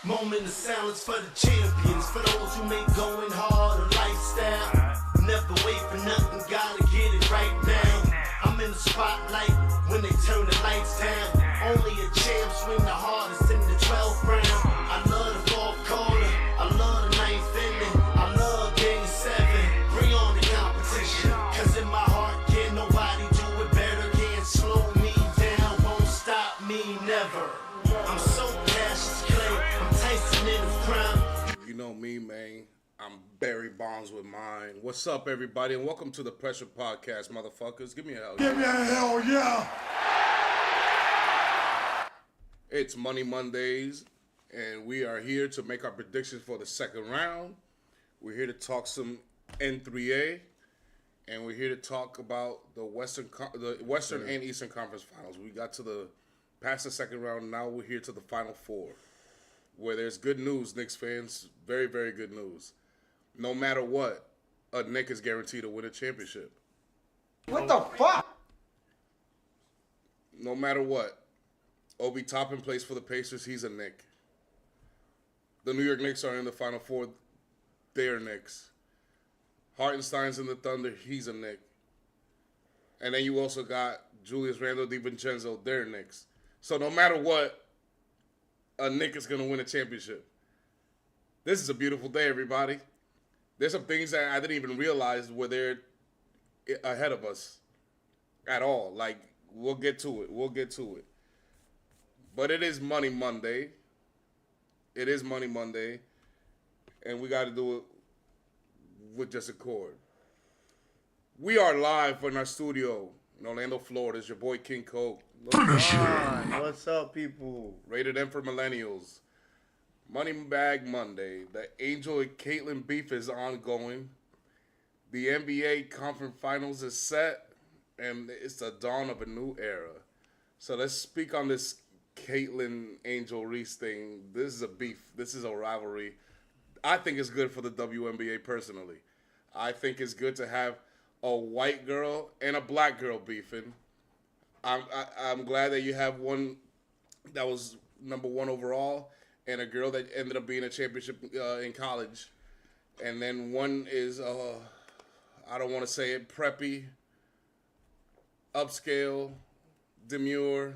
Moment of silence for the champions, for those who make going hard a lifestyle. Never wait for nothing, gotta get it right now. I'm in the spotlight when they turn the lights down. Only a champ swing the hardest in the 12th round. I love the fourth quarter, I love the ninth inning, I love game 7. Bring on the competition, cause in my heart, can't nobody do it better. Can't slow me down, won't stop me, never. I'm so Cassius Clay, I'm Tyson in the prime. You know me, man. I'm Barry Bonds with mine. What's up, everybody, and welcome to the Pressure Podcast, motherfuckers. Give me a hell yeah. Give me a hell yeah. It's Money Mondays, and we are here to make our predictions for the second round. We're here to talk some N3A, and we're here to talk about the Western and Eastern Conference Finals. We got to past the second round. Now we're here to the Final Four, where there's good news, Knicks fans. Very, very good news. No matter what, a Knick is guaranteed to win a championship. What the fuck? No matter what. Obi Toppin plays for the Pacers. He's a Knick. The New York Knicks are in the Final Four. They're Knicks. Hartenstein's in the Thunder. He's a Knick. And then you also got Julius Randle, DiVincenzo. They're Knicks. So no matter what, a Knick is going to win a championship. This is a beautiful day, everybody. There's some things that I didn't even realize were there ahead of us at all. Like, we'll get to it. But it is Money Monday. And we got to do it with just a chord. We are live in our studio in Orlando, Florida. It's your boy King Coke. What's up, people? Rated M for Millennials. Money Bag Monday. The Angel and Caitlyn beef is ongoing. The NBA Conference Finals is set, and it's the dawn of a new era. So let's speak on this Caitlyn Angel Reese thing. This is a beef. This is a rivalry. I think it's good for the WNBA personally. I think it's good to have a white girl and a black girl beefing. I'm glad that you have one that was number 1 overall and a girl that ended up being a championship in college. And then one is, I don't want to say it, preppy, upscale, demure,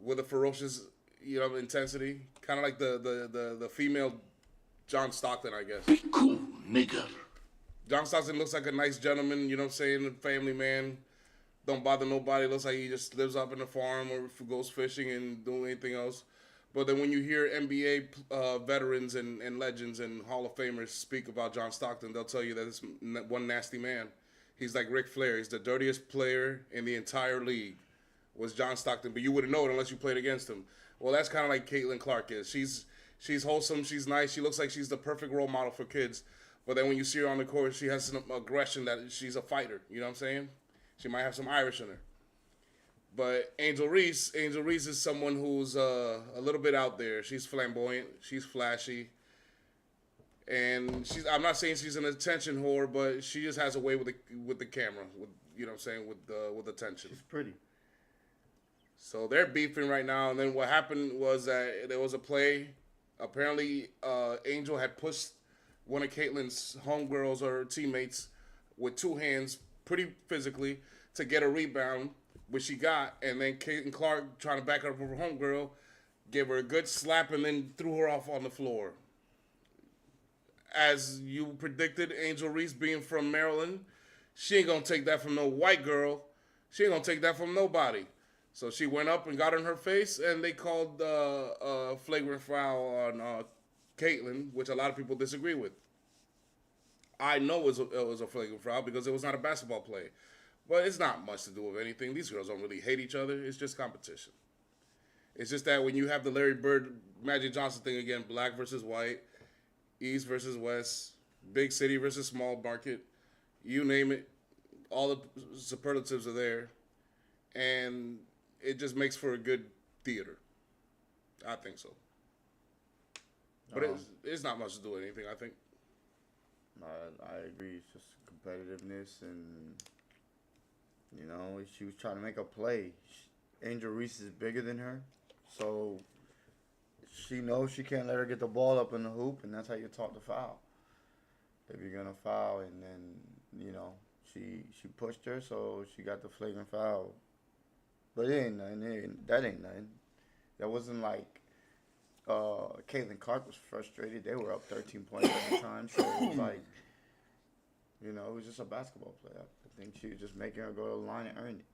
with a ferocious, intensity. Kind of like the female John Stockton, I guess. Be cool, nigga. John Stockton looks like a nice gentleman, you know what I'm saying, a family man. Don't bother nobody. Looks like he just lives up in the farm or goes fishing and doing anything else. But then when you hear NBA veterans and legends and Hall of Famers speak about John Stockton, they'll tell you that it's one nasty man. He's like Ric Flair. He's the dirtiest player in the entire league was John Stockton. But you wouldn't know it unless you played against him. Well, that's kind of like Caitlin Clark is. She's wholesome. She's nice. She looks like she's the perfect role model for kids. But then when you see her on the court, she has some aggression that she's a fighter. You know what I'm saying? She might have some Irish in her. But Angel Reese is someone who's a little bit out there. She's flamboyant. She's flashy. And I'm not saying she's an attention whore, but she just has a way with the camera, you know what I'm saying, with attention. She's pretty. So they're beefing right now. And then what happened was that there was a play. Apparently, Angel had pushed one of Caitlyn's homegirls or teammates with 2 hands, pretty physically, to get a rebound, which she got. And then Caitlin Clark, trying to back her up with her homegirl, gave her a good slap and then threw her off on the floor. As you predicted, Angel Reese being from Maryland, she ain't going to take that from no white girl. She ain't going to take that from nobody. So she went up and got in her face, and they called a flagrant foul on Caitlyn, which a lot of people disagree with. I know it was a flagrant foul because it was not a basketball play. But it's not much to do with anything. These girls don't really hate each other. It's just competition. It's just that when you have the Larry Bird, Magic Johnson thing again, black versus white, East versus West, big city versus small market, you name it, all the superlatives are there. And it just makes for a good theater. I think so. But it's not much to do with anything, I think. I agree. It's just competitiveness, and she was trying to make a play. Angel Reese is bigger than her, so she knows she can't let her get the ball up in the hoop, and that's how you taught to foul. If you're gonna foul, and then she pushed her, so she got the flagrant foul. But it ain't nothing. That ain't nothing. That wasn't like Caitlin Clark was frustrated. They were up 13 points at the time, so it was like, it was just a basketball play. I think she was just making her go to the line and earn it.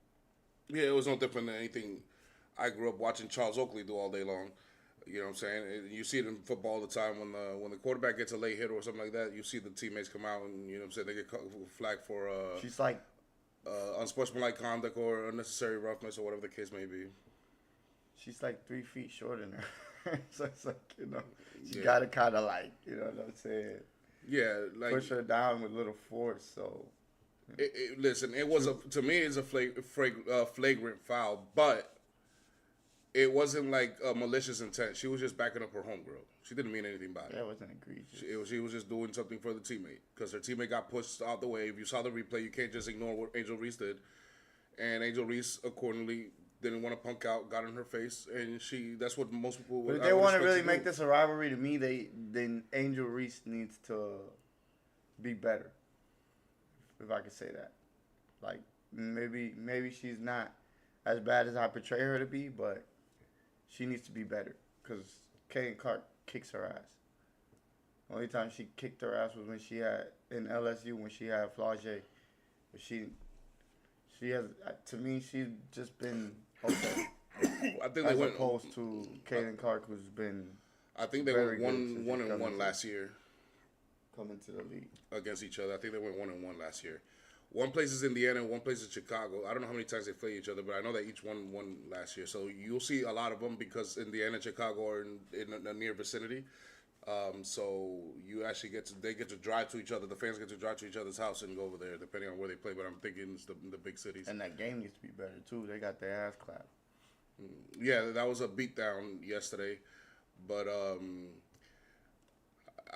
Yeah, it was no different than anything I grew up watching Charles Oakley do all day long. You know what I'm saying? You see it in football all the time when the quarterback gets a late hit or something like that. You see the teammates come out and they get flagged for She's like unsportsmanlike conduct or unnecessary roughness or whatever the case may be. She's like 3 feet shorter than her, so it's like you gotta kind of like what I'm saying. Yeah, like push her down with little force. So listen, it was to me it's a flagrant foul, but it wasn't like a malicious intent. She was just backing up her homegirl. She didn't mean anything by it. That wasn't egregious. She was just doing something for the teammate because her teammate got pushed out the way. If you saw the replay, you can't just ignore what Angel Reese did. And Angel Reese, accordingly, didn't want to punk out, got in her face, and that's what most people would. But if they want to really make this a rivalry, to me, then Angel Reese needs to be better. If I could say that. Like, maybe she's not as bad as I portray her to be, but she needs to be better because Kaden Clark kicks her ass. The only time she kicked her ass was when she had in LSU when she had Flaugier. But she has, to me, she's just been okay. I think as opposed to Kaden Clark, who's been. I think they went 1-1 last year. Coming to the league against each other. I think they went 1-1 last year. One place is Indiana, one place is Chicago. I don't know how many times they play each other, but I know that each one won last year. So you'll see a lot of them because Indiana and Chicago are in the near vicinity. So you actually they get to drive to each other. The fans get to drive to each other's house and go over there, depending on where they play. But I'm thinking it's the big cities. And that game needs to be better too. They got their ass clapped. Yeah, that was a beatdown yesterday, but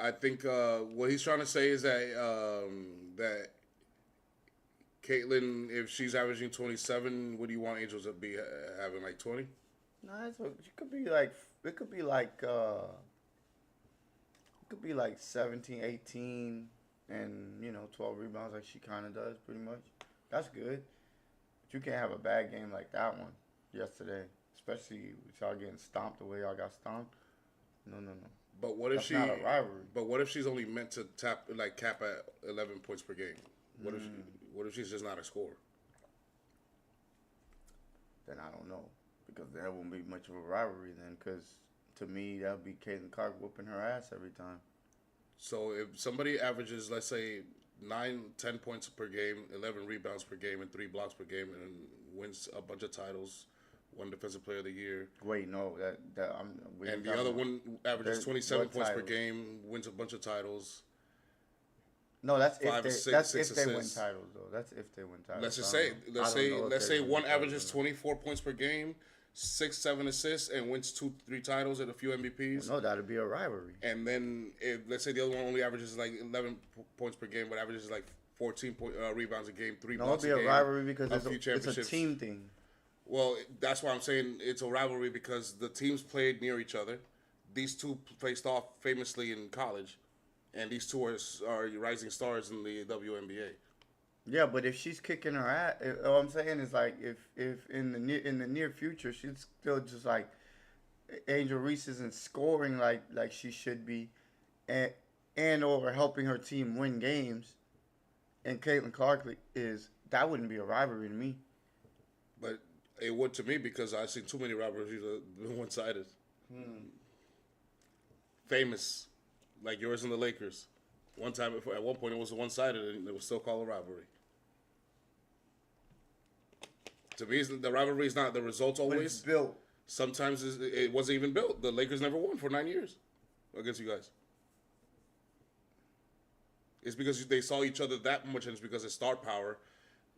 I think what he's trying to say is that Caitlin, if she's averaging 27, what do you want Angels to be having, like 20? No, it could be like 17, 18, and 12 rebounds like she kind of does pretty much. That's good. But you can't have a bad game like that one yesterday, especially with y'all getting stomped the way y'all got stomped. No. But what if That's not a rivalry. But what if she's only meant to cap at 11 points per game? What if she's just not a scorer? Then I don't know, because there won't be much of a rivalry then. Because to me, that would be Caitlin Clark whooping her ass every time. So if somebody averages, let's say, 9-10 points per game, 11 rebounds per game, and 3 blocks per game, and wins a bunch of titles, one Defensive Player of the Year. Wait, no, and the other one averages 27 points per game, wins a bunch of titles. No, that's if they win titles, though. That's if they win titles. Let's say one averages 24 points per game, 6-7 assists, and wins 2-3 titles and a few MVPs. No, that'd be a rivalry. And then let's say the other one only averages like 11 points per game, but averages like 14 rebounds a game, 3 blocks a game. No, it'd be a rivalry because it's a team thing. Well, that's why I'm saying it's a rivalry because the teams played near each other. These two faced off famously in college. And these two are rising stars in the WNBA. Yeah, but if she's kicking her ass, all I'm saying is like if in the near future she's still just like Angel Reese isn't scoring like she should be, and or helping her team win games, and Caitlin Clark that wouldn't be a rivalry to me. But it would to me because I've seen too many rivalries that are one-sided. Famous. Like yours and the Lakers. At one point, it was one-sided, and it was still called a rivalry. To me, the rivalry is not the results always. But it's built. Sometimes it wasn't even built. The Lakers never won for 9 years against you guys. It's because they saw each other that much, and it's because of star power.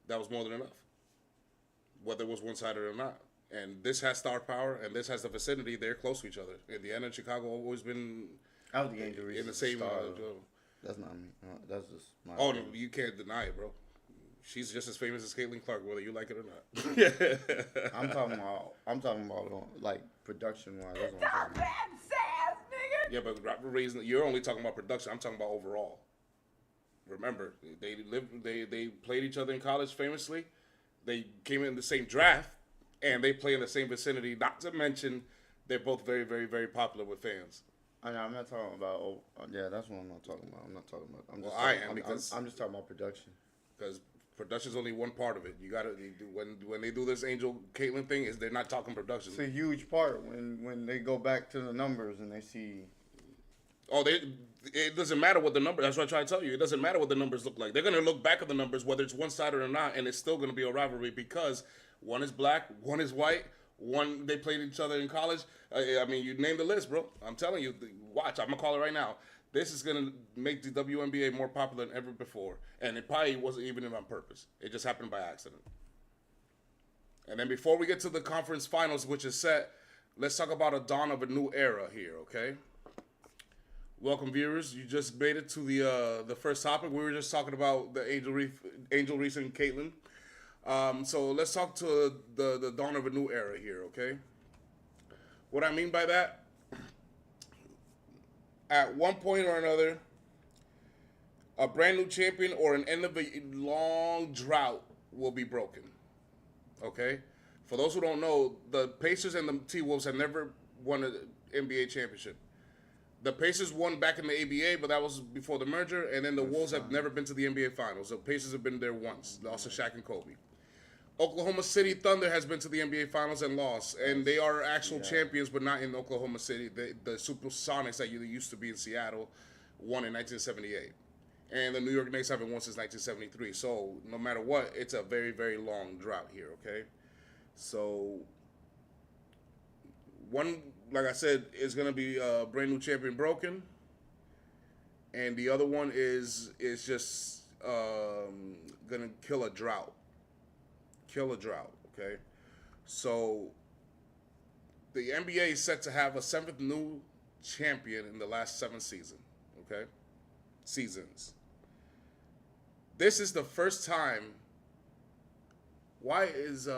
That was more than enough. Whether it was one-sided or not. And this has star power, and this has the vicinity. They're close to each other. Indiana and Chicago have always been... I was the Angel Reese in the same. That's not me. That's just my. Oh no, you can't deny it, bro. She's just as famous as Caitlin Clark, whether you like it or not. Yeah. I'm talking about like production wise. That's what I'm talking about. Yeah, but rivalries, you're only talking about production. I'm talking about overall. Remember, they played each other in college famously. They came in the same draft, and they play in the same vicinity. Not to mention, they're both very, very, very popular with fans. I'm not talking about. Yeah, that's what I'm not talking about. I'm not talking about. I'm just talking about production. Because production's only one part of it. You gotta when they do this Angel Caitlyn thing, is they're not talking production. It's a huge part when they go back to the numbers and they see. Oh, it doesn't matter what the numbers. That's what I try to tell you. It doesn't matter what the numbers look like. They're gonna look back at the numbers, whether it's one-sided or not, and it's still gonna be a rivalry because one is black, one is white, one they played each other in college. I mean, you name the list, bro. I'm telling you. Watch. I'm gonna call it right now. This is gonna make the WNBA more popular than ever before, and it probably wasn't even on purpose. It just happened by accident. And then before we get to the conference finals, which is set, let's talk about a dawn of a new era here, okay? Welcome, viewers. You just made it to the first topic. We were just talking about the Angel Reese and Caitlyn. So let's talk to the dawn of a new era here, okay? What I mean by that, at one point or another, a brand new champion or an end of a long drought will be broken, okay? For those who don't know, the Pacers and the T-Wolves have never won an NBA championship. The Pacers won back in the ABA, but that was before the merger, and then the Wolves have never been to the NBA Finals. The Pacers have been there once, lost to Shaq and Kobe. Oklahoma City Thunder has been to the NBA Finals and lost, and they are actual champions, but not in Oklahoma City. The Supersonics that used to be in Seattle won in 1978, and the New York Knicks haven't won since 1973. So no matter what, it's a very, very long drought here, okay? So one, like I said, is going to be a brand new champion broken, and the other one is just going to kill a drought. Okay? So the NBA is set to have a 7th new champion in the last 7 seasons, okay? Seasons. This is the first time. Why is it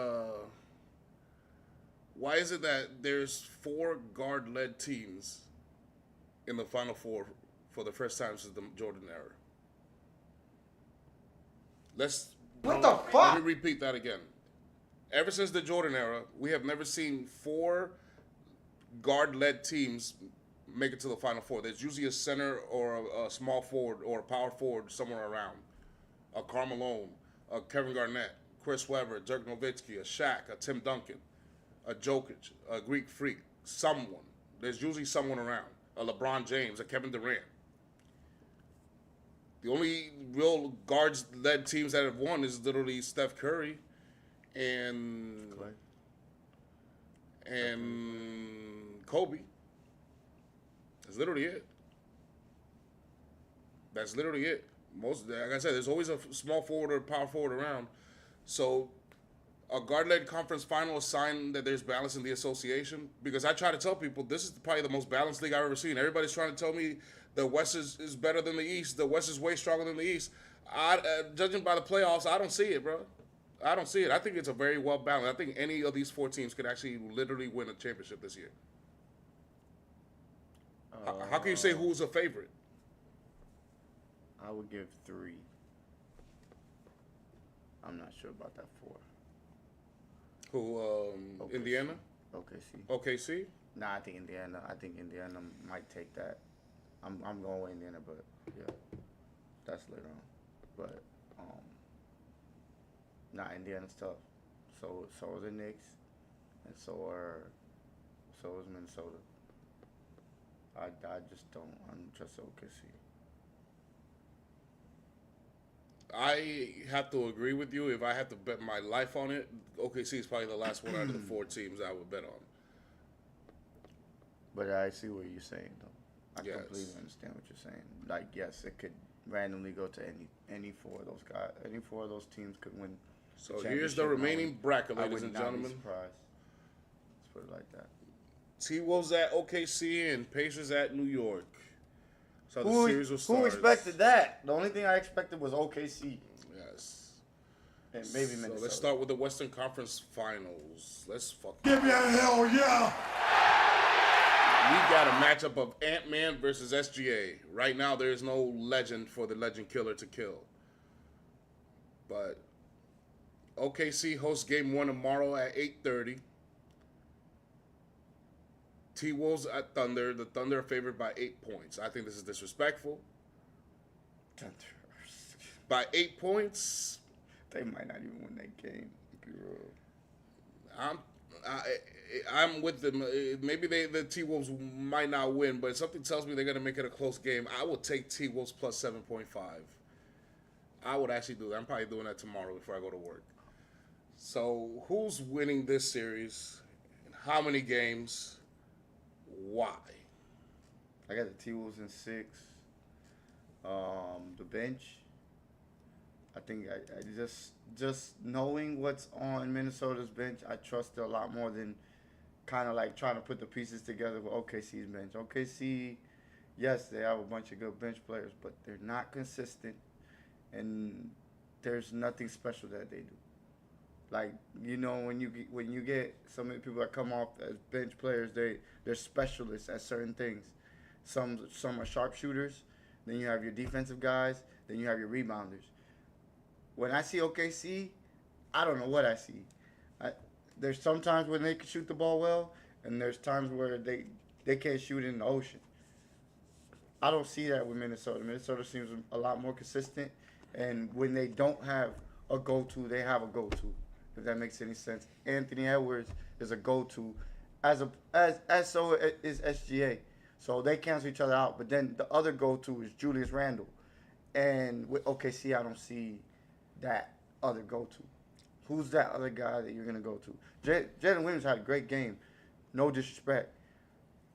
that there's 4 guard-led teams in the Final Four for the first time since the Jordan era? What the fuck? Let me repeat that again. Ever since the Jordan era, we have never seen 4 guard-led teams make it to the Final Four. There's usually a center or a small forward or a power forward somewhere around. A Karl Malone, a Kevin Garnett, Chris Webber, Dirk Nowitzki, a Shaq, a Tim Duncan, a Jokic, a Greek Freak, someone. There's usually someone around. A LeBron James, a Kevin Durant. The only real guards-led teams that have won is literally Steph Curry and Kobe. That's literally it. Like I said, there's always a small forward or power forward around. So a guard-led conference final is a sign that there's balance in the association. Because I try to tell people, this is probably the most balanced league I've ever seen. Everybody's trying to tell me the West is better than the East. The West is way stronger than the East. Judging by the playoffs, I don't see it, bro. I don't see it. I think it's a very well balanced. I think any of these 4 teams could actually literally win a championship this year. How can you say who's a favorite? I would give 3. I'm not sure about that 4. Who? OKC. Indiana? OKC? Nah, I think Indiana might take that. I'm going with Indiana, but yeah, that's later on. But Indiana's tough. So is the Knicks, and so is Minnesota. I just don't. I'm just OKC. I have to agree with you. If I had to bet my life on it, OKC is probably the last one out of the 4 teams I would bet on. But I see what you're saying, though. I Yes. completely understand what you're saying. Like, yes, it could randomly go to any 4 of those guys. Any 4 of those teams could win. So here's the remaining bracket, I ladies would and not be gentlemen. surprised. Let's put it like that. T-Wolves at OKC and Pacers at New York. So the series will start. Who expected that? The only thing I expected was OKC. Yes. And maybe So Minnesota. let's start with the Western Conference Finals. Let's fuck. Give me a hell yeah! got a matchup of Ant-Man versus SGA. Right now, there is no legend for the legend killer to kill. But OKC hosts game 1 tomorrow at 8:30. T-Wolves at Thunder. The Thunder are favored by 8 points. I think this is disrespectful. By 8 points, They might not even win that game. To be real. I'm with them. Maybe the T-Wolves might not win, but something tells me they're going to make it a close game. I will take T-Wolves plus 7.5. I would actually do that. I'm probably doing that tomorrow before I go to work. So, who's winning this series? How many games? Why? I got the T-Wolves in 6. The bench. I think I just knowing what's on Minnesota's bench, I trust it a lot more than kind of like trying to put the pieces together with OKC's bench. OKC, yes, they have a bunch of good bench players, but they're not consistent, and there's nothing special that they do. Like, you know, when you get so many people that come off as bench players, they're specialists at certain things. Some are sharpshooters. Then you have your defensive guys. Then you have your rebounders. When I see OKC, I don't know what I see. There's sometimes when they can shoot the ball well, and there's times where they can't shoot in the ocean. I don't see that with Minnesota. Minnesota seems a lot more consistent, and when they don't have a go-to, they have a go-to. If that makes any sense. Anthony Edwards is a go-to, as so is SGA. So they cancel each other out. But then the other go-to is Julius Randle, and with OKC, I don't see that other go-to. Who's that other guy that you're gonna go to? Jalen Williams had a great game, no disrespect,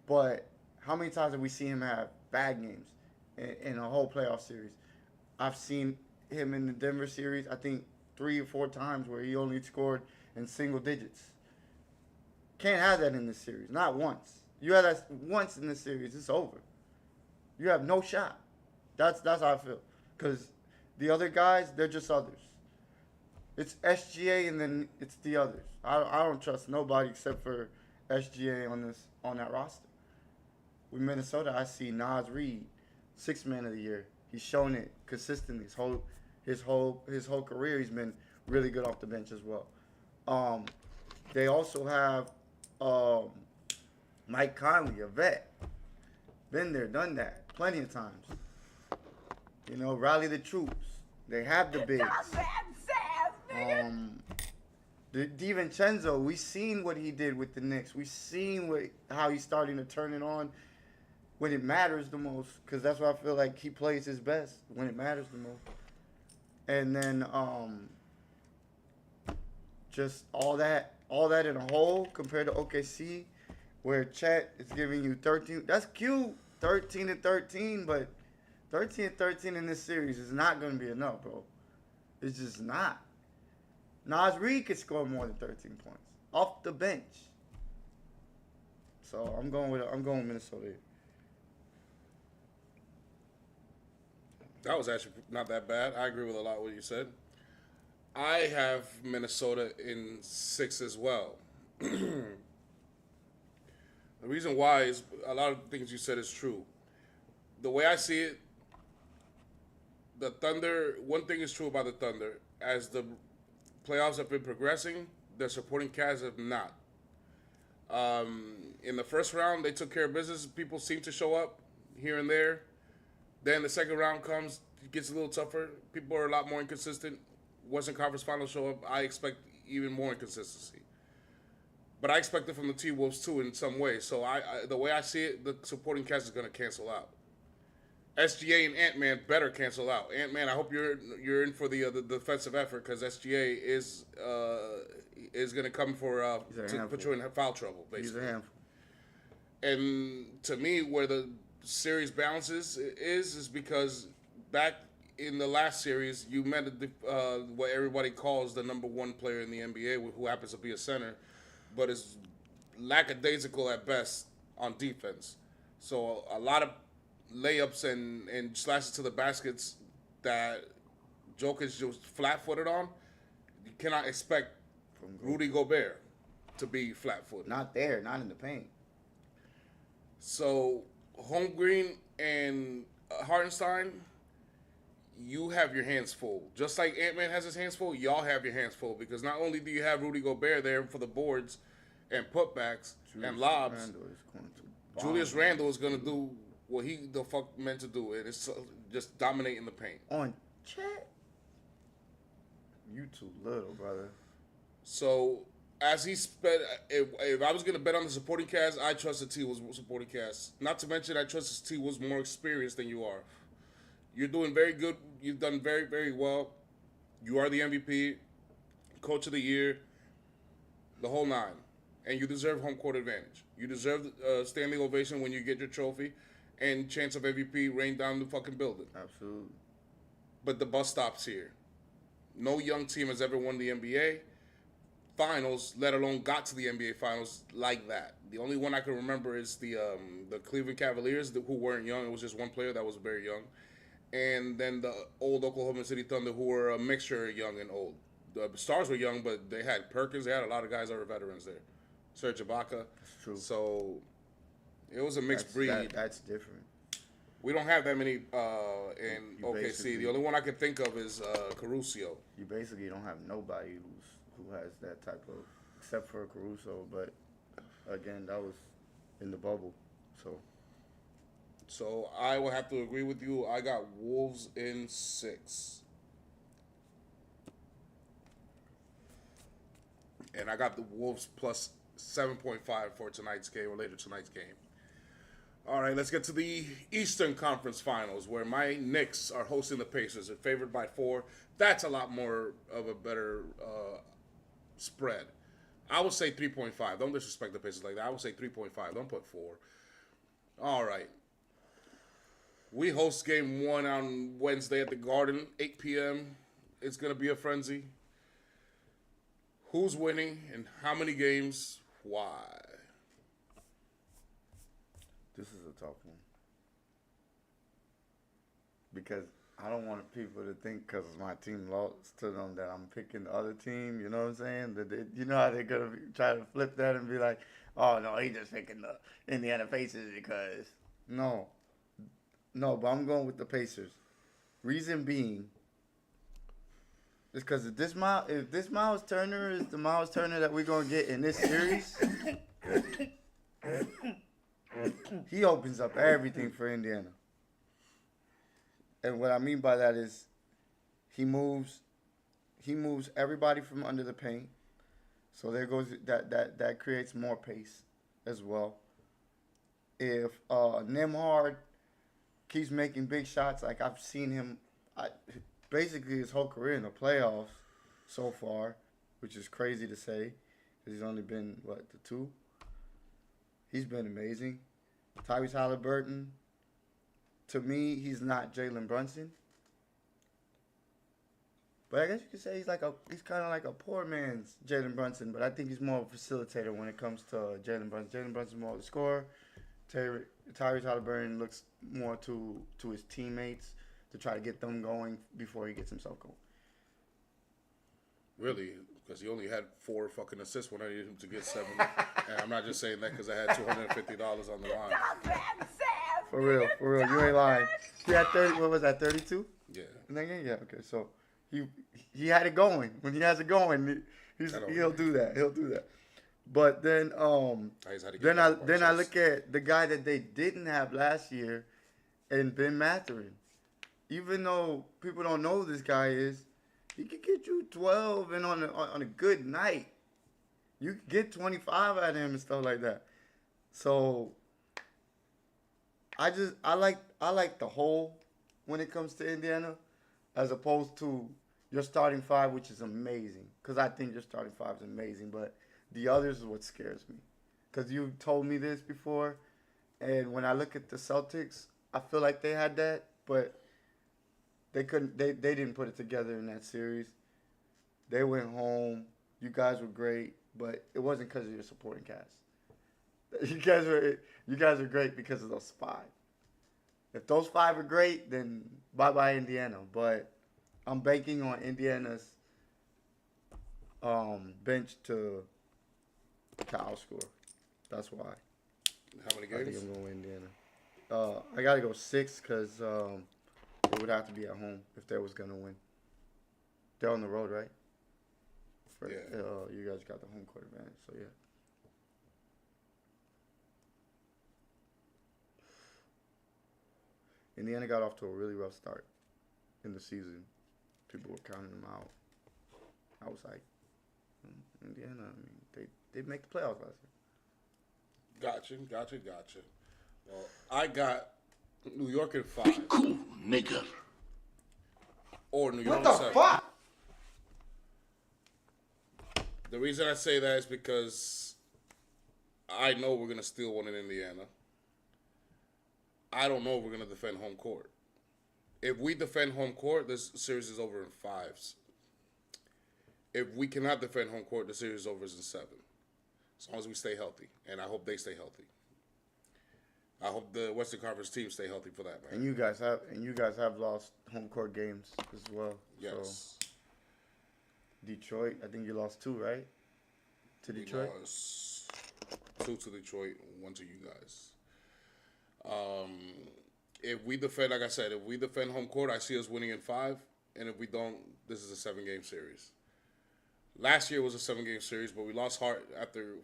but how many times have we seen him have bad games in a whole playoff series? I've seen him in the Denver series, I think 3 or 4 times where he only scored in single digits. Can't have that in this series, not once. You have that once in this series, it's over. You have no shot. That's how I feel. Because the other guys, they're just others. It's SGA and then it's the others. I don't trust nobody except for SGA on that roster. With Minnesota, I see Naz Reid, 6th man of the year. He's shown it consistently. His whole career, he's been really good off the bench as well. They also have Mike Conley, a vet. Been there, done that, plenty of times. You know, rally the troops. They have the bigs. DiVincenzo, we seen what he did with the Knicks. We seen how he's starting to turn it on when it matters the most. Because that's why I feel like he plays his best when it matters the most. And then just all that in a whole compared to OKC, where Chet is giving you 13. That's cute, 13-13, but 13-13 in this series is not going to be enough, bro. It's just not. Naz Reid could score more than 13 points off the bench. So I'm going with Minnesota here. That was actually not that bad. I agree with a lot of what you said. I have Minnesota in 6 as well. The reason why is a lot of things you said is true. The way I see it, the Thunder, one thing is true about the Thunder. As the playoffs have been progressing, their supporting cast have not. In the first round, they took care of business. People seem to show up here and there. Then the second round comes, it gets a little tougher. People are a lot more inconsistent. Western Conference Finals show up, I expect even more inconsistency. But I expect it from the T-Wolves too in some way. So the way I see it, the supporting cast is going to cancel out. SGA and Ant-Man better cancel out. Ant-Man, I hope you're in for the defensive effort because SGA is going to come for to put you in foul trouble, basically. He's a handful. And to me, where the series balances is because back in the last series, you met what everybody calls the number 1 player in the NBA, who happens to be a center, but is lackadaisical at best on defense. So a lot of layups and slashes to the baskets that Jokic just flat-footed on, you cannot expect Rudy Gobert to be flat-footed. Not there, not in the paint. So, Holmgreen and Hartenstein, you have your hands full. Just like Ant-Man has his hands full, y'all have your hands full. Because not only do you have Rudy Gobert there for the boards and putbacks and lobs, Julius Randle is going to do what he the fuck meant to do. It is just dominating the paint. On Chet? You too little, brother. So, as he spent, if I was going to bet on the supporting cast, I trusted T was supporting cast. Not to mention, I trusted T was more experienced than you are. You're doing very good. You've done very, very well. You are the MVP, Coach of the Year, the whole nine. And you deserve home court advantage. You deserve standing ovation when you get your trophy and chance of MVP rain down the fucking building. Absolutely. But the bus stops here. No young team has ever won the NBA Finals, let alone got to the NBA Finals like that. The only one I can remember is the Cleveland Cavaliers, who weren't young. It was just one player that was very young. And then the old Oklahoma City Thunder, who were a mixture of young and old. The Stars were young, but they had Perkins. They had a lot of guys that were veterans there. Serge Ibaka. That's true. So it was a mixed breed. That's different. We don't have that many in OKC. The only one I can think of is Caruso. You basically don't have nobody who has that type of, except for Caruso. But again, that was in the bubble. So I will have to agree with you. I got Wolves in 6. And I got the Wolves plus 7.5 for tonight's game, or later tonight's game. All right, let's get to the Eastern Conference Finals, where my Knicks are hosting the Pacers. They're favored by 4. That's a lot more of a better spread. I would say 3.5. Don't disrespect the Pacers like that. I would say 3.5. Don't put 4. All right. We host game 1 on Wednesday at the Garden, 8 p.m. It's going to be a frenzy. Who's winning and how many games? Why? This is a tough one. Because I don't want people to think because my team lost to them that I'm picking the other team. You know what I'm saying? That you know how they're going to try to flip that and be like, oh, no, he just picking the Indiana Pacers because. No, but I'm going with the Pacers. Reason being is because if this Miles Turner is the Miles Turner that we're going to get in this series, he opens up everything for Indiana. And what I mean by that is he moves everybody from under the paint. So there goes that creates more pace as well. If Nembhard keeps making big shots, like I've seen him basically his whole career in the playoffs so far, which is crazy to say because he's only been, the 2? He's been amazing. Tyrese Halliburton, to me, he's not Jalen Brunson. But I guess you could say he's kind of like a poor man's Jalen Brunson, but I think he's more of a facilitator when it comes to Jalen Brunson. Jalen Brunson's more of a scorer. Tyrese Halliburton looks more to his teammates to try to get them going before he gets himself going. Really? Because he only had 4 fucking assists when I needed him to get 7. And I'm not just saying that because I had $250 on the line. For real, you ain't lying. He had 30. What was that? 32. Yeah. In that game, yeah. Okay, so he had it going. When he has it going, he'll do that. But then I look at the guy that they didn't have last year, and Ben Mathurin. Even though people don't know who this guy is, he could get you 12, and on a good night, you could get 25 out of him and stuff like that. So I like the whole when it comes to Indiana, as opposed to your starting 5, which is amazing. Because I think your starting 5 is amazing, but the others is what scares me. Because you told me this before, and when I look at the Celtics, I feel like they had that, but they couldn't. They didn't put it together in that series. They went home. You guys were great, but it wasn't because of your supporting cast. You guys are great because of those 5. If those 5 are great, then bye Indiana. But I'm banking on Indiana's bench to outscore. That's why. How many I games? think I'm going with Indiana. I gotta go 6 because it would have to be at home if they was gonna win. They're on the road, right? Yeah. You guys got the home court advantage, so yeah. Indiana got off to a really rough start in the season. People were counting them out. I was like, Indiana. I mean, they make the playoffs last year. Gotcha. Well, I got New York in 5. Cool, nigga. Or New York What in the 7. fuck? The reason I say that is because I know we're gonna steal one in Indiana. I don't know if we're gonna defend home court. If we defend home court, this series is over in 5s. If we cannot defend home court, the series is over in 7. As long as we stay healthy, and I hope they stay healthy. I hope the Western Conference teams stay healthy for that, man. And you guys have lost home court games as well. Yes. So Detroit, I think you lost 2, right? To Detroit. We lost 2 to Detroit, 1 to you guys. If we defend, like I said, if we defend home court, I see us winning in 5. And if we don't, this is a 7-game series. Last year was a 7-game series, but we lost heart after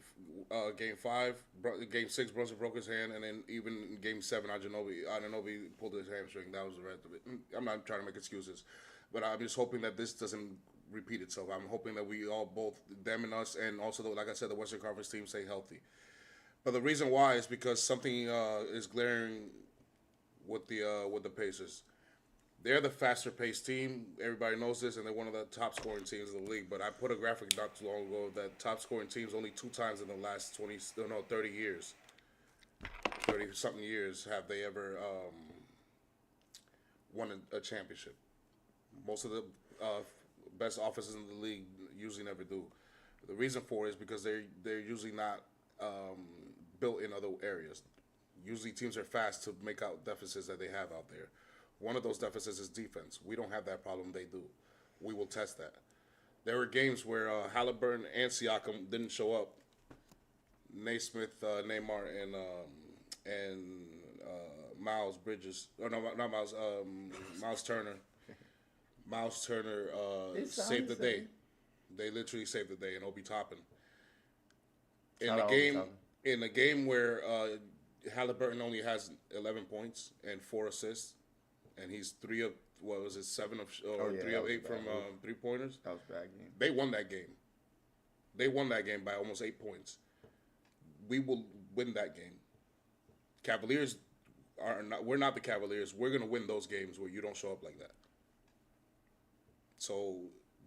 Game 5. Game 6, Brunson broke his hand, and then even in Game 7, Anunoby pulled his hamstring. That was the rest of it. I'm not trying to make excuses, but I'm just hoping that this doesn't repeat itself. I'm hoping that we all, both them and us, and also, like I said, the Western Conference team stay healthy. But the reason why is because something is glaring with the Pacers. They're the faster paced team. Everybody knows this, and they're one of the top scoring teams in the league. But I put a graphic not too long ago that top scoring teams only 2 times in the last 30 years, 30 something years have they ever won a championship. Most of the best offenses in the league usually never do. The reason for it is because they're usually not built in other areas. Usually teams are fast to make out deficits that they have out there. One of those deficits is defense. We don't have that problem. They do. We will test that. There were games where Halliburton and Siakam didn't show up. Naismith, Neymar, and Miles Bridges. Oh no, not Miles. Miles Turner. Miles Turner saved the day. They literally saved the day, and Obi Toppin. In a game where Halliburton only has 11 points and 4 assists, and he's 3 of 7 of 3 of 8 from 3-pointers. That was a bad game. They won that game. They won that game by almost 8 points. We will win that game. Cavaliers are not. We're not the Cavaliers. We're gonna win those games where you don't show up like that. So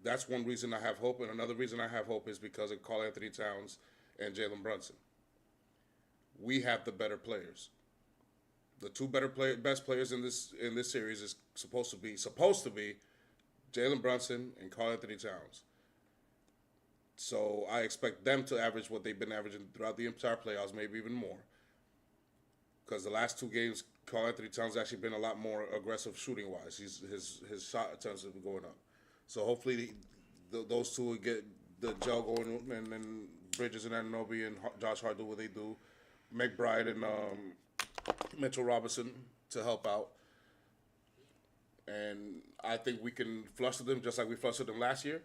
that's one reason I have hope, and another reason I have hope is because of Karl Anthony Towns and Jalen Brunson. We have the better players. The 2 best players in this series is supposed to be Jalen Brunson and Karl Anthony Towns. So I expect them to average what they've been averaging throughout the entire playoffs, maybe even more. Because the last 2 games, Karl Anthony Towns has actually been a lot more aggressive shooting wise. His shot attempts have been going up. So hopefully those 2 will get the gel going, and then Bridges and Anunoby and Josh Hart do what they do. McBride and Mitchell Robinson to help out. And I think we can fluster them just like we flustered them last year.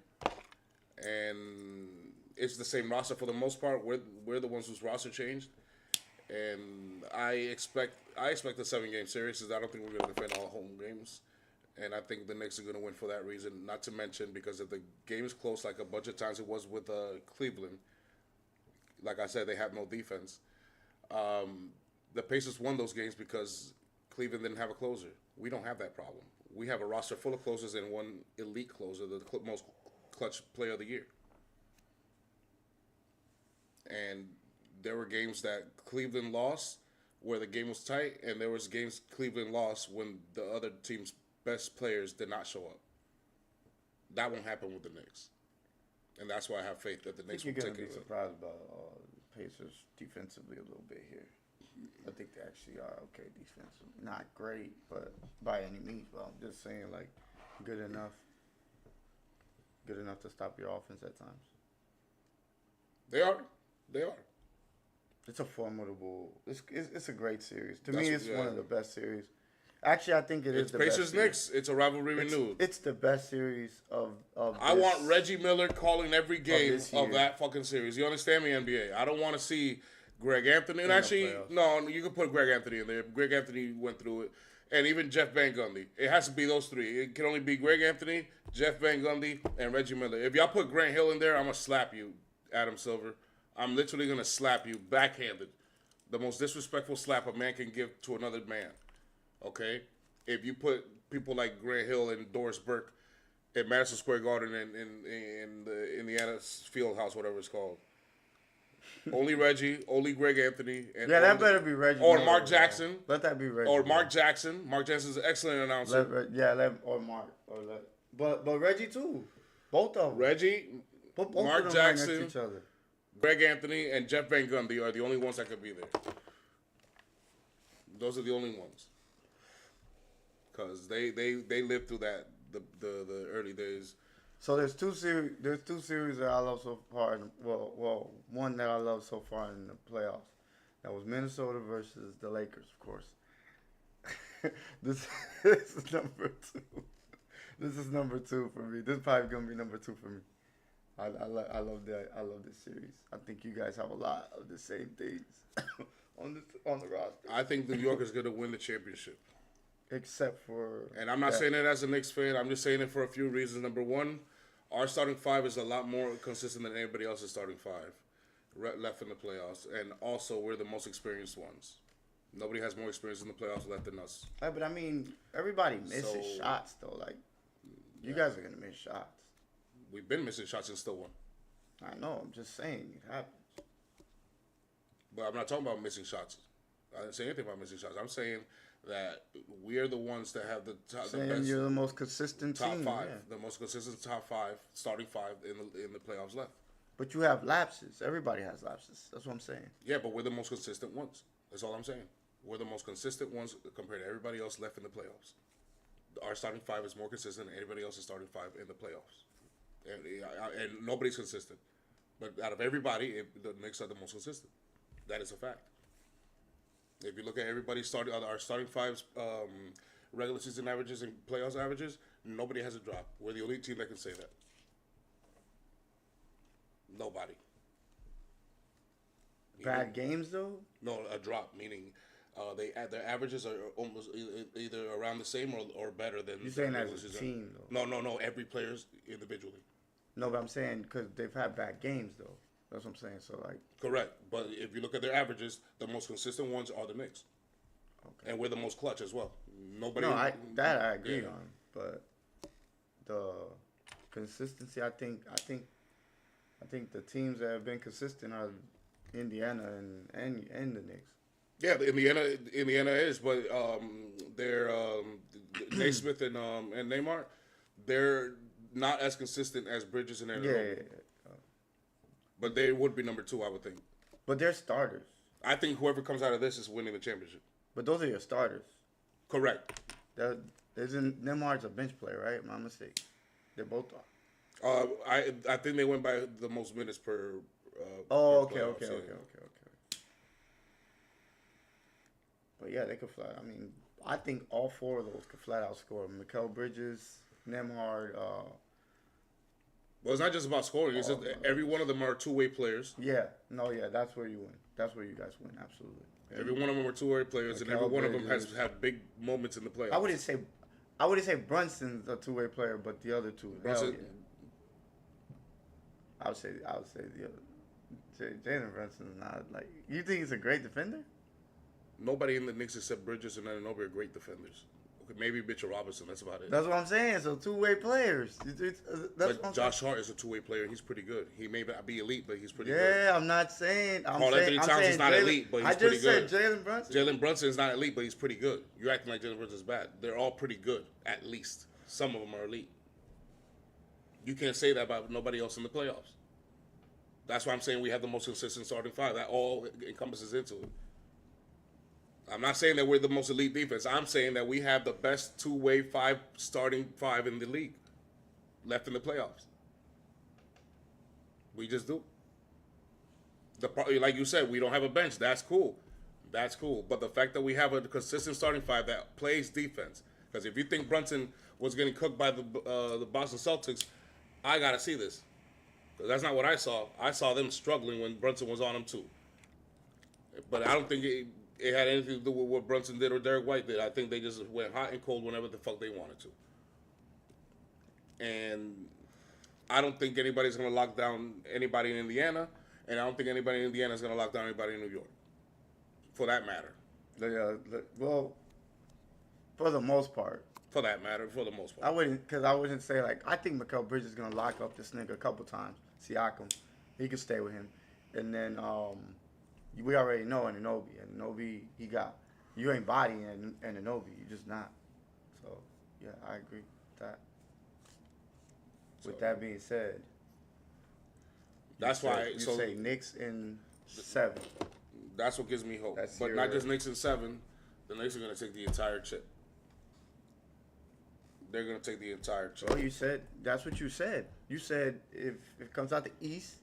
And it's the same roster for the most part. We're the ones whose roster changed. And I expect a 7-game series because I don't think we're going to defend all home games. And I think the Knicks are going to win for that reason. Not to mention because if the game is close, like a bunch of times it was with Cleveland, like I said, they have no defense. The Pacers won those games because Cleveland didn't have a closer. We don't have that problem. We have a roster full of closers and one elite closer, the most clutch player of the year. And there were games that Cleveland lost where the game was tight, and there was games Cleveland lost when the other team's best players did not show up. That won't happen with the Knicks. And that's why I have faith that the Knicks will take it. You're going to be surprised by the Pacers defensively a little bit here. I think they actually are okay defensively. Not great, but by any means. But I'm just saying, like, good enough. Good enough to stop your offense at times. They are. It's a formidable. It's a great series. To That's me, what- it's yeah. one of the best series. Actually, I think it is It's the Pacers best. Series. Knicks. It's a rivalry renewed. It's the best series of. I this- want Reggie Miller calling every game this of year. that fucking series. You understand me, NBA? I don't want to see Greg Anthony. And the actually, playoffs. no, you can put Greg Anthony in there. Greg Anthony went through it. And even Jeff Van Gundy. It has to be those three. It can only be Greg Anthony, Jeff Van Gundy, and Reggie Miller. If y'all put Grant Hill in there, I'm going to slap you, Adam Silver. I'm literally going to slap you backhanded. The most disrespectful slap a man can give to another man. Okay? If you put people like Grant Hill and Doris Burke at Madison Square Garden in the Indiana Fieldhouse, whatever it's called. Only Reggie, only Greg Anthony. And Yeah, that only, better be Reggie. or Miller, Mark bro. Jackson. Let that be Reggie. Or Miller. Mark Jackson. Mark Jackson's an excellent announcer. Or Mark. But Reggie too. Both of them. Reggie, Put both Mark of them right next to Jackson, each other. Greg Anthony, and Jeff Van Gundy are the only ones that could be there. Those are the only ones. Because they lived through that the early days. So there's two series. There's two series that I love so far. Well, one that I love so far in the playoffs. That was Minnesota versus the Lakers, of course. this is number two. This is number two for me. This is probably gonna be number two for me. I love that. I love this series. I think you guys have a lot of the same things on the roster. I think New York is going to win the championship. Except for. And I'm not saying it as a Knicks fan. I'm just saying it for a few reasons. Number one, our starting five is a lot more consistent than anybody else's starting five left in the playoffs. And also, we're the most experienced ones. Nobody has more experience in the playoffs left than us. Right, but I mean, everybody misses shots though. Like, you guys are gonna miss shots. We've been missing shots and still won. I know. I'm just saying it happens. But I'm not talking about missing shots. I didn't say anything about missing shots. I'm saying that we are the ones that have the Saying best you're the most consistent top team. five, Yeah. the most consistent top five, starting five in the playoffs left. But you have lapses. Everybody has lapses. That's what I'm saying. Yeah, but we're the most consistent ones. That's all I'm saying. We're the most consistent ones compared to everybody else left in the playoffs. Our starting five is more consistent than anybody else's starting five in the playoffs. And nobody's consistent. But out of everybody, the Knicks are the most consistent. That is a fact. If you look at everybody's our starting fives, regular season averages and playoffs averages, nobody has a drop. We're the only team that can say that. Nobody. Bad games though. No, a drop, meaning their averages are almost either around the same or better than. You're saying regular as a season. team though. No. Every player's individually. No, but I'm saying because they've had bad games though. That's what I'm saying. So like. Correct, but if you look at their averages, the most consistent ones are the Knicks, and we're the most clutch as well. Nobody. No, I agree Yeah. on, but the consistency. I think the teams that have been consistent are Indiana and the Knicks. Yeah, Indiana is, but they're Naismith and Neymar, they're not as consistent as Bridges and Aaron. Yeah. But they would be number two, I would think. But they're starters. I think whoever comes out of this is winning the championship. But those are your starters. Correct. Neymar's a bench player, right? My mistake. They both are. I think they went by the most minutes per. Okay. playoffs, But yeah, they could flat. I mean, I think all four of those could flat out score. Mikal Bridges, Nembhard. Well, it's not just about scoring. It's just every one of them are two-way players. That's where you win. That's where you guys win. Absolutely. Every one of them are two-way players, and every one of them has had big moments in the playoffs. I wouldn't say Brunson's a two-way player, but the other two. Brunson- Hell yeah. I would say the other. Jalen Brunson's not like. You think he's a great defender? Nobody in the Knicks except Bridges and Anunoby are great defenders. Okay, maybe Mitchell Robinson. That's about it. That's what I'm saying. So two-way players. That's what But I'm Josh Hart is a two-way player. He's pretty good. He may not be elite, but he's pretty saying. good. Yeah, I'm not saying. Anthony Towns is not elite, but he's pretty good. I just said Jalen Brunson. Jalen Brunson is not elite, but he's pretty good. You're acting like Jalen Brunson is bad. They're all pretty good, at least. Some of them are elite. You can't say that about nobody else in the playoffs. That's why I'm saying we have the most consistent starting five. That all encompasses into it. I'm not saying that we're the most elite defense. I'm saying that we have the best two-way starting five in the league left in the playoffs. We just do. Like you said, we don't have a bench. That's cool. That's cool. But the fact that we have a consistent starting five that plays defense, because if you think Brunson was getting cooked by the Boston Celtics, I gotta see this. Because that's not what I saw. I saw them struggling when Brunson was on them too. But I don't think it had anything to do with what Brunson did or Derek White did. I think they just went hot and cold whenever the fuck they wanted to. And I don't think anybody's going to lock down anybody in Indiana. And I don't think anybody in Indiana is going to lock down anybody in New York. For that matter. Well, for the most part. For that matter, for the most part. I wouldn't say, like, I think Mikal Bridges is going to lock up this nigga a couple times. Siakam. He could stay with him. And then, we already know Anunoby, you ain't bodying Anunoby. You just not. So, yeah, I agree with that. With that being said. That's why. You say Knicks in 7. That's what gives me hope. But not just Knicks in 7. The Knicks are going to take the entire chip. They're going to take the entire chip. Well, that's what you said. You said if it comes out the East,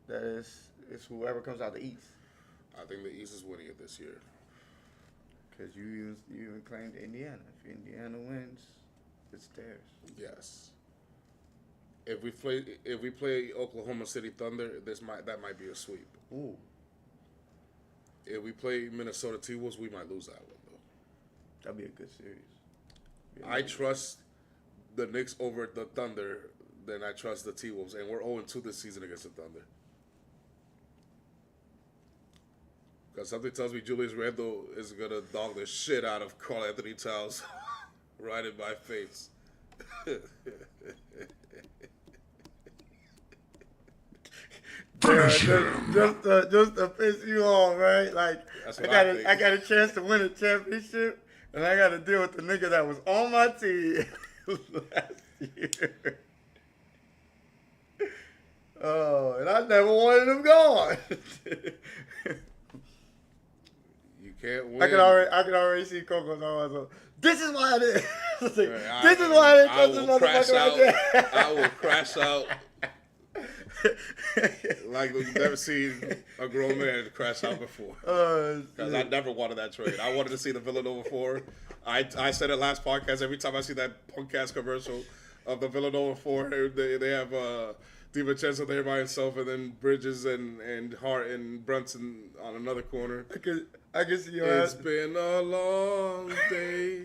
that it's whoever comes out the East. I think the East is winning it this year. Because you even claimed Indiana. If Indiana wins, it's theirs. Yes. If we play Oklahoma City Thunder, that might be a sweep. Ooh. If we play Minnesota T-Wolves, we might lose that one though. That'd be a good series. I trust the Knicks over the Thunder than I trust the T-Wolves, and we're 0-2 this season against the Thunder. Because something tells me Julius Randle is going to dog the shit out of Karl Anthony Towns right in my face. Just to piss you off, right? Like, I got a chance to win a championship, and I got to deal with the nigga that was on my team last year. Oh, and I never wanted him gone. You can't win. I can already see Coco talking about, this is why I did. This is why I didn't trust this motherfucker right there. I will crash out. Like you've never seen a grown man crash out before. Because I never wanted that trade. I wanted to see the Villanova 4. I said it last podcast. Every time I see that podcast commercial of the Villanova 4, they have DiVincenzo there by himself, and then Bridges and Hart and Brunson on another corner. I can see your It's been a long day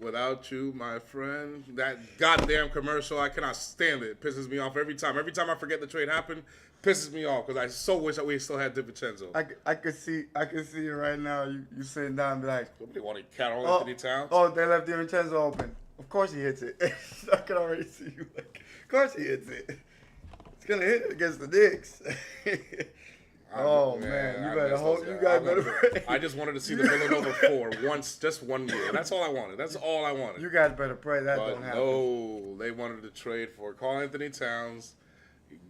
without you, my friend. That goddamn commercial, I cannot stand it. It pisses me off every time. Every time I forget the trade happened, pisses me off because I so wish that we still had DiVincenzo. I could see it right now. You sitting down and be like, Nobody wanted Karl Anthony Towns. Oh, they left DiVincenzo open. Of course he hits it. I can already see you like, of course he hits it. It's gonna hit it against the Knicks. Oh man, you better hold. You guys better. I just wanted to see the Villanova 4 once, just 1 year. That's all I wanted. That's all I wanted. You guys better pray that but don't happen. No, they wanted to trade for Karl Anthony Towns,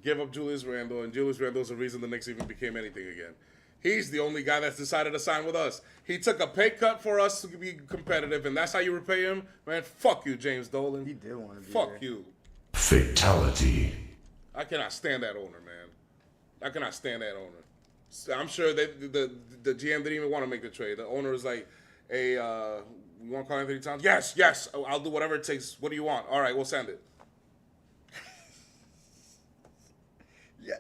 give up Julius Randle, and Julius Randle's the reason the Knicks even became anything again. He's the only guy that's decided to sign with us. He took a pay cut for us to be competitive, and that's how you repay him? Man, fuck you, James Dolan. He did want to be Fuck there. you. Fatality. I cannot stand that owner, man. I cannot stand that owner. I'm sure that the GM didn't even want to make the trade. The owner was like, hey, we want Karl Anthony Towns? Yes. I'll do whatever it takes. What do you want? All right, we'll send it. Yes.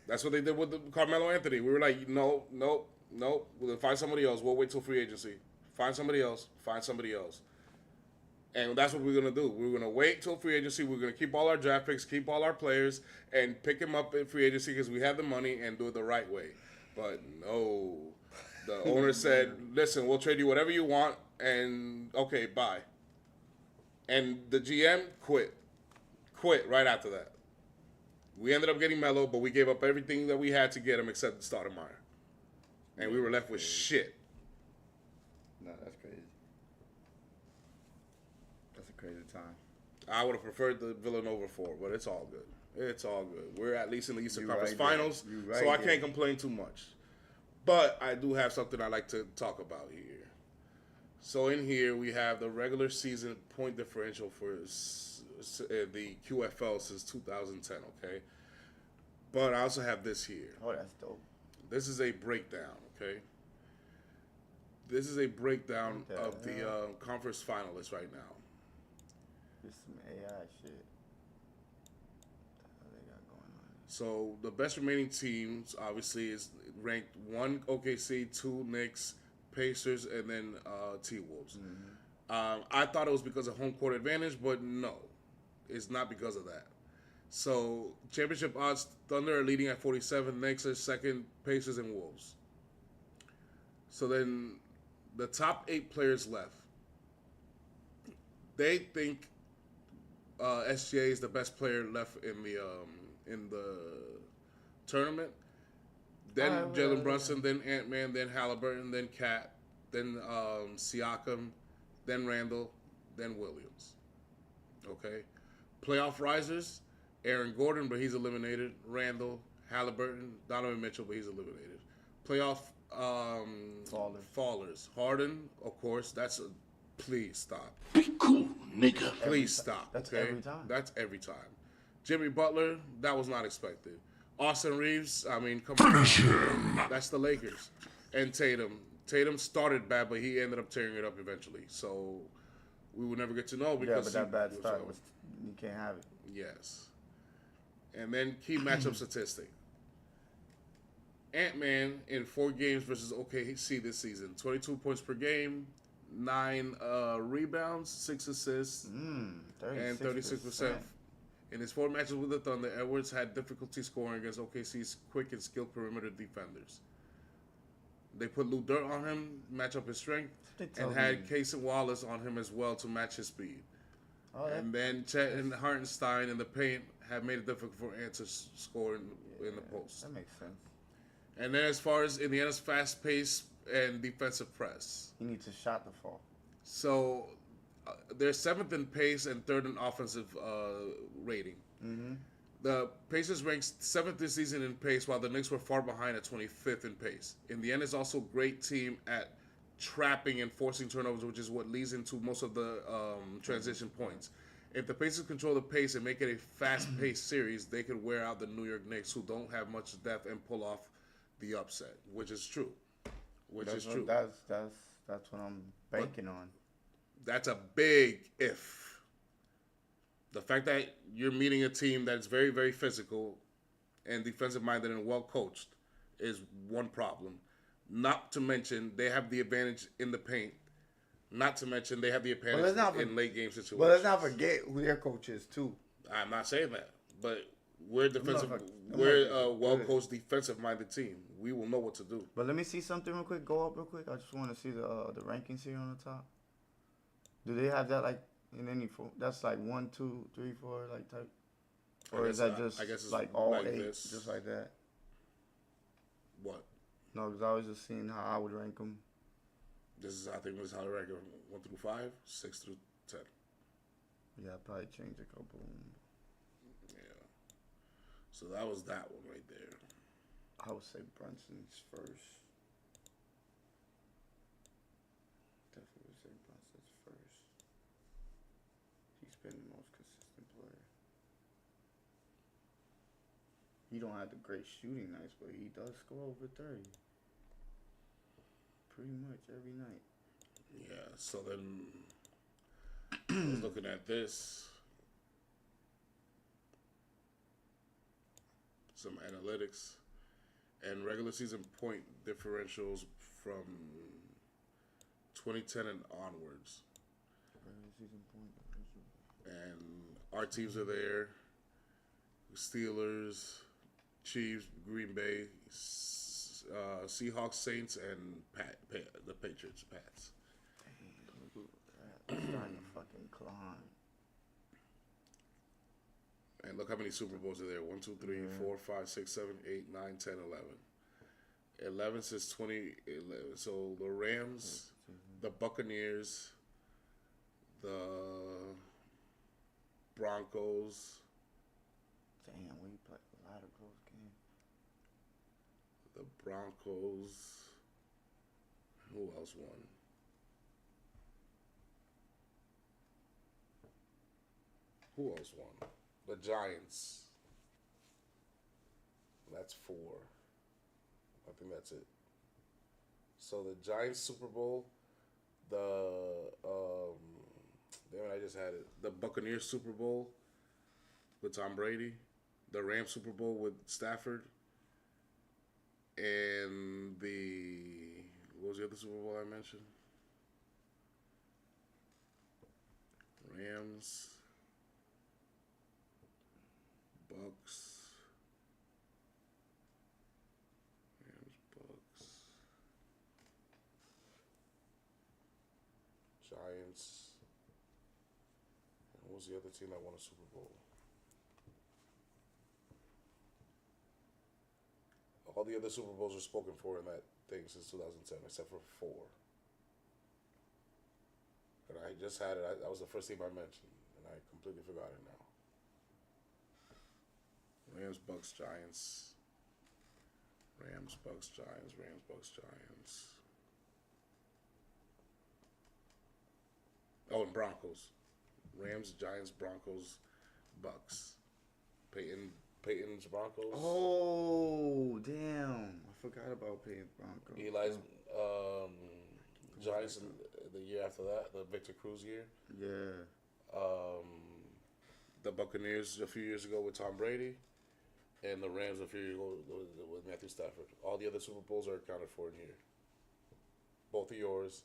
That's what they did with Carmelo Anthony. We were like, no. We'll find somebody else. We'll wait till free agency. Find somebody else. And that's what we're going to do. We're going to wait till free agency. We're going to keep all our draft picks, keep all our players, and pick them up in free agency because we have the money and do it the right way. But no. The owner said, listen, we'll trade you whatever you want, and okay, bye. And the GM quit. Quit right after that. We ended up getting Melo, but we gave up everything that we had to get him except Stoudemire. And we were left with shit. No, that's crazy. That's a crazy time. I would have preferred the Villanova 4, but it's all good. It's all good. We're at least in the Eastern Conference Finals, so I can't complain too much. But I do have something I'd like to talk about here. So in here, we have the regular season point differential for the QFL since 2010, okay? But I also have this here. Oh, that's dope. This is a breakdown, okay? This is a breakdown What the of the hell? conference finalists right now. This some AI shit. What the hell they got going on? So the best remaining teams obviously is ranked 1 OKC, 2 Knicks, Pacers, and then T-Wolves. I thought it was because of home court advantage, but no, it's not because of that. So championship odds: Thunder are leading at 47, Knicks are second, Pacers and Wolves. So then the top 8 players left. They think SGA is the best player left in the tournament. Then Jalen Brunson, then Ant-Man, then Halliburton, then Cat, then Siakam, then Randall, then Williams. Okay. Playoff risers: Aaron Gordon, but he's eliminated. Randall, Halliburton, Donovan Mitchell, but he's eliminated. Playoff fallers: Harden, of course. Please stop. Be cool, nigga. Please stop. That's okay? every time. That's every time. Jimmy Butler, that was not expected. Austin Reeves, I mean, come on. Finish him. That's the Lakers. And Tatum. Tatum started bad, but he ended up tearing it up eventually. So we would never get to know Yeah, because but that bad start so- was you can't have it. Yes. And then key matchup statistic. Ant-Man in 4 games versus OKC this season. 22 points per game, 9 rebounds, 6 assists, and 36%. In his 4 matches with the Thunder, Edwards had difficulty scoring against OKC's quick and skilled perimeter defenders. They put Lou Dort on him, match up his strength, and had Case and Wallace on him as well to match his speed. And then Chet and Hartenstein in the paint have made it difficult for Ant to score in the post. That makes sense. And then as far as Indiana's fast pace and defensive press. He needs a shot to fall. So they're 7th in pace and 3rd in offensive rating. The Pacers ranked 7th this season in pace, while the Knicks were far behind at 25th in pace. Indiana's also a great team at trapping and forcing turnovers, which is what leads into most of the transition points. If the Pacers control the pace and make it a fast-paced series, they could wear out the New York Knicks, who don't have much depth, and pull off the upset, which is true. That's what I'm banking on. That's a big if. The fact that you're meeting a team that's very, very physical and defensive-minded and well-coached is one problem. Not to mention, they have the advantage in the paint. Not to mention, they have the advantage in late-game situations. But let's not forget who their coach is, too. I'm not saying that, but we're a well-coached, defensive-minded team. We will know what to do. But let me see something real quick. Go up real quick. I just want to see the rankings here on the top. Do they have that like in any form? That's like 1, 2, 3, 4 like type, or is that just I guess it's like all like 8, this. just like that? What? No, because I was just seeing how I would rank them. This is, I think, this is how I rank them: 1 through 5, 6 through 10. Yeah, I probably changed a couple. Yeah. So that was that one right there. I would say Brunson's first. Definitely would say Brunson's first. He's been the most consistent player. He don't have the great shooting nights, but he does score over 30. Pretty much every night. Yeah, so then I was looking at this. Some analytics and regular season point differentials from 2010 and onwards. Regular season point differential. And our teams are there: Steelers, Chiefs, Green Bay, Seahawks, Saints, and the Patriots, Pats. I'm starting to fucking climb. And look how many Super Bowls are there: 1, 2, 3, 4, 5, 6, 7, 8, 9, 10, 11. 11 since 2011. So the Rams, the Buccaneers, the Broncos. Damn, we played a lot of close games. The Broncos. Who else won? Who else won? The Giants. That's 4. I think that's it. So the Giants Super Bowl, damn it, I just had it. The Buccaneers Super Bowl with Tom Brady, the Rams Super Bowl with Stafford, and what was the other Super Bowl I mentioned? Rams, Bucks, Giants. And what was the other team that won a Super Bowl? All the other Super Bowls were spoken for in that thing since 2010, except for 4. And I just had it. That was the first team I mentioned, and I completely forgot it now. Rams, Bucks, Giants. Rams, Bucks, Giants. Rams, Bucks, Giants. Oh, and Broncos. Rams, Giants, Broncos, Bucks. Peyton's Broncos. Oh, damn. I forgot about Peyton's Broncos. Eli's Giants in the year after that, the Victor Cruz year. Yeah. The Buccaneers a few years ago with Tom Brady. And the Rams a few years ago with Matthew Stafford. All the other Super Bowls are accounted for in here. Both of yours,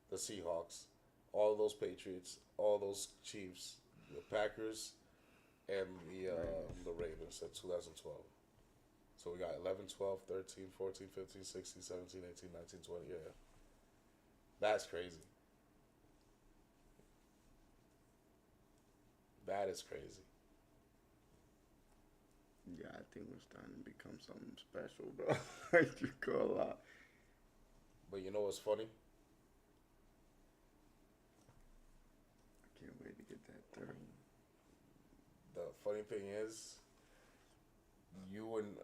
the Seahawks, all of those Patriots, all those Chiefs, the Packers, and the Ravens at 2012. So we got 11, 12, 13, 14, 15, 16, 17, 18, 19, 20. Yeah. That's crazy. That is crazy. Yeah, I think we're starting to become something special, bro. Like you go a lot. But you know what's funny? I can't wait to get that third. The funny thing is, you and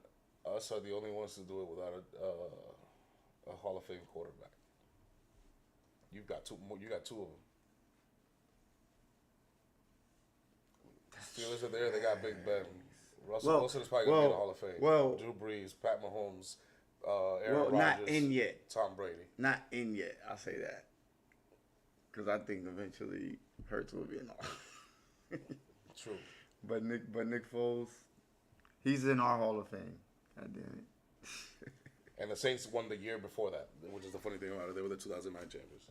us are the only ones to do it without a Hall of Fame quarterback. You got two of them. Steelers are there. They got Big Ben. Russell Wilson is probably going to be in the Hall of Fame. Drew Brees, Pat Mahomes, Aaron Rodgers. Not in yet. Tom Brady. Not in yet. I'll say that. Because I think eventually Hurts will be in all. True. But Nick Foles, he's in our Hall of Fame. God damn it. And the Saints won the year before that, which is the funny thing about it. They were the 2009 champions.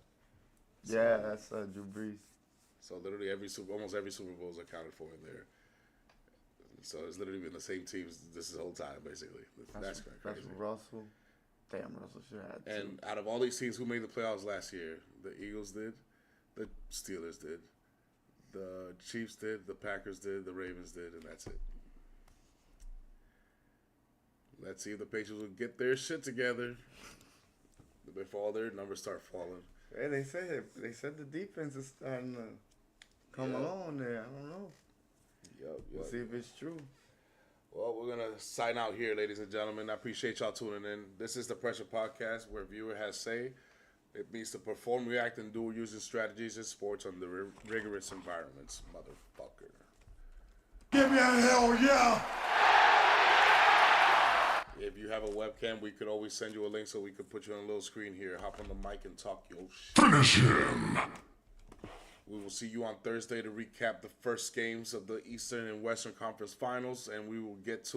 So, yeah, that's Drew Brees. So literally almost every Super Bowl is accounted for in there. So it's literally been the same teams this whole time, basically. That's crazy. That's Russell. Damn, Russell should have had And out of all these teams, who made the playoffs last year? The Eagles did, the Steelers did, the Chiefs did, the Packers did, the Ravens did, and that's it. Let's see if the Patriots will get their shit together. If they fall, their numbers start falling. Hey, they said the defense is starting to come along there. I don't know. We'll see if it's true. Well, we're going to sign out here, ladies and gentlemen. I appreciate y'all tuning in. This is the Pressure Podcast, where viewer has say. It means to perform, react, and do using strategies in sports under rigorous environments. Motherfucker. Give me a hell yeah! If you have a webcam, we could always send you a link so we could put you on a little screen here. Hop on the mic and talk your shit. Finish him! We will see you on Thursday to recap the first games of the Eastern and Western Conference Finals, and we will get to